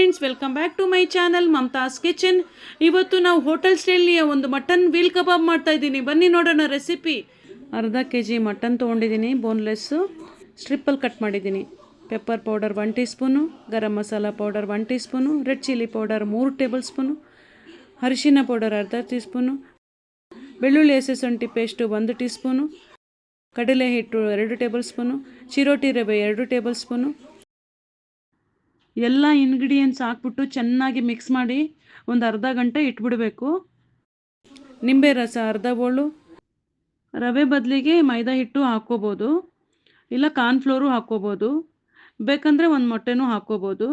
Friends, welcome back to my channel Mamata's kitchen. ಇವತ್ತು ನಾವು hotel ಸ್ಟೈಲ್ನಿಯ ಒಂದು ಮಟನ್ ವೀಲ್ ಕಬಾಬ್ ಮಾಡ್ತಾ ಇದ್ದೀನಿ. ಬನ್ನಿ ನೋಡೋಣ ರೆಸಿಪಿ. ಅರ್ಧ kg ಮಟನ್ ತೊಗೊಂಡಿದ್ದೀನಿ, ಬೋನ್ಲೆಸ್ಸು. ಸ್ಟ್ರಿಪ್ಪಲ್ಲಿ ಕಟ್ ಮಾಡಿದ್ದೀನಿ. Pepper powder 1 teaspoon, garam masala powder 1 teaspoon, red chilli powder 3 tablespoon, ಅರಿಶಿನ ಪೌಡರ್ ಅರ್ಧ ಟೀ ಸ್ಪೂನು, ಬೆಳ್ಳುಳ್ಳಿ ಶುಂಠಿ ಪೇಸ್ಟು 1 ಟೀ ಸ್ಪೂನು, ಕಡಲೆ ಹಿಟ್ಟು 2 ಟೇಬಲ್ ಸ್ಪೂನು, ಚಿರೋಟಿ ರವೆ 2 ಟೇಬಲ್ ಸ್ಪೂನು. ಎಲ್ಲ ಇಂಗ್ರೀಡಿಯೆಂಟ್ಸ್ ಹಾಕ್ಬಿಟ್ಟು ಚೆನ್ನಾಗಿ ಮಿಕ್ಸ್ ಮಾಡಿ ಒಂದು ಅರ್ಧ ಗಂಟೆ ಇಟ್ಬಿಡಬೇಕು. ನಿಂಬೆ ರಸ ಅರ್ಧ ಬೋಳು. ರವೆ ಬದಲಿಗೆ ಮೈದಾ ಹಿಟ್ಟು ಹಾಕ್ಕೋಬೋದು, ಇಲ್ಲ ಕಾರ್ನ್ಫ್ಲೋರು ಹಾಕ್ಕೋಬೋದು. ಬೇಕಂದರೆ ಒಂದು ಮೊಟ್ಟೆನೂ ಹಾಕ್ಕೋಬೋದು,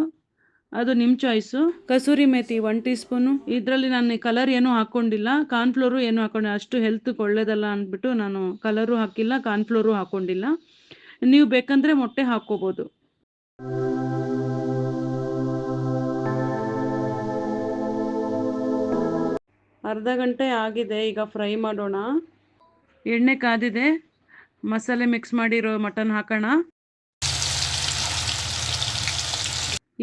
ಅದು ನಿಮ್ಮ choice. Kasuri methi 1 tea spoon. ಇದರಲ್ಲಿ ನಾನು ಕಲರ್ ಏನೂ ಹಾಕ್ಕೊಂಡಿಲ್ಲ, ಕಾರ್ನ್ಫ್ಲೋರು ಏನೂ ಹಾಕ್ಕೊಂಡಿಲ್ಲ, ಅಷ್ಟು ಹೆಲ್ತ್ಗೆ ಒಳ್ಳೇದಲ್ಲ ಅಂದ್ಬಿಟ್ಟು ನಾನು ಕಲರು ಹಾಕಿಲ್ಲ, ಕಾರ್ನ್ಫ್ಲೋರು ಹಾಕ್ಕೊಂಡಿಲ್ಲ. ನೀವು ಬೇಕಂದರೆ ಮೊಟ್ಟೆ ಹಾಕ್ಕೋಬೋದು. ಅರ್ಧ ಗಂಟೆ ಆಗಿದೆ, ಈಗ ಫ್ರೈ ಮಾಡೋಣ. ಎಣ್ಣೆ ಕಾದಿದೆ, ಮಸಾಲೆ ಮಿಕ್ಸ್ ಮಾಡಿರೋ ಮಟನ್ ಹಾಕೋಣ.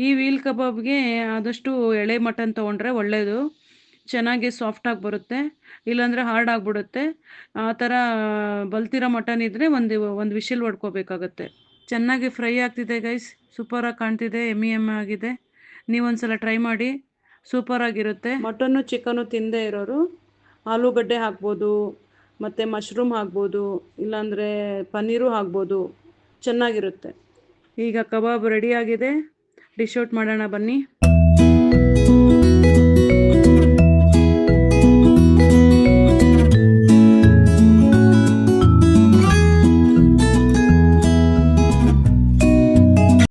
ಈ ವೀಲ್ ಕಬಾಬ್ಗೆ ಆದಷ್ಟು ಎಳೆ ಮಟನ್ ತೊಗೊಂಡ್ರೆ ಒಳ್ಳೆಯದು, ಚೆನ್ನಾಗಿ ಸಾಫ್ಟಾಗಿ ಬರುತ್ತೆ. ಇಲ್ಲಾಂದರೆ ಹಾರ್ಡ್ ಆಗಿಬಿಡುತ್ತೆ. ಆ ಥರ ಬಲ್ತಿರೋ ಮಟನ್ ಇದ್ದರೆ ಒಂದು ವಿಶಿಲ್ ಹೊಡ್ಕೋಬೇಕಾಗತ್ತೆ. ಚೆನ್ನಾಗಿ ಫ್ರೈ ಆಗ್ತಿದೆ ಗೈಸ್, ಸೂಪರಾಗಿ ಕಾಣ್ತಿದೆ, ಎಮ್ಮಿ ಆಗಿದೆ. ನೀವೊಂದ್ಸಲ ಟ್ರೈ ಮಾಡಿ, ಸೂಪರಾಗಿರುತ್ತೆ. ಮಟನ್ನು ಚಿಕನು ತಿಂದೇ ಇರೋರು ಆಲೂಗಡ್ಡೆ ಹಾಕ್ಬೋದು, ಮತ್ತು ಮಶ್ರೂಮ್ ಹಾಕ್ಬೋದು, ಇಲ್ಲಾಂದರೆ ಪನ್ನೀರು ಹಾಕ್ಬೋದು, ಚೆನ್ನಾಗಿರುತ್ತೆ. ಈಗ ಕಬಾಬ್ ರೆಡಿಯಾಗಿದೆ, ಡಿಶ್ ಔಟ್ ಮಾಡೋಣ ಬನ್ನಿ.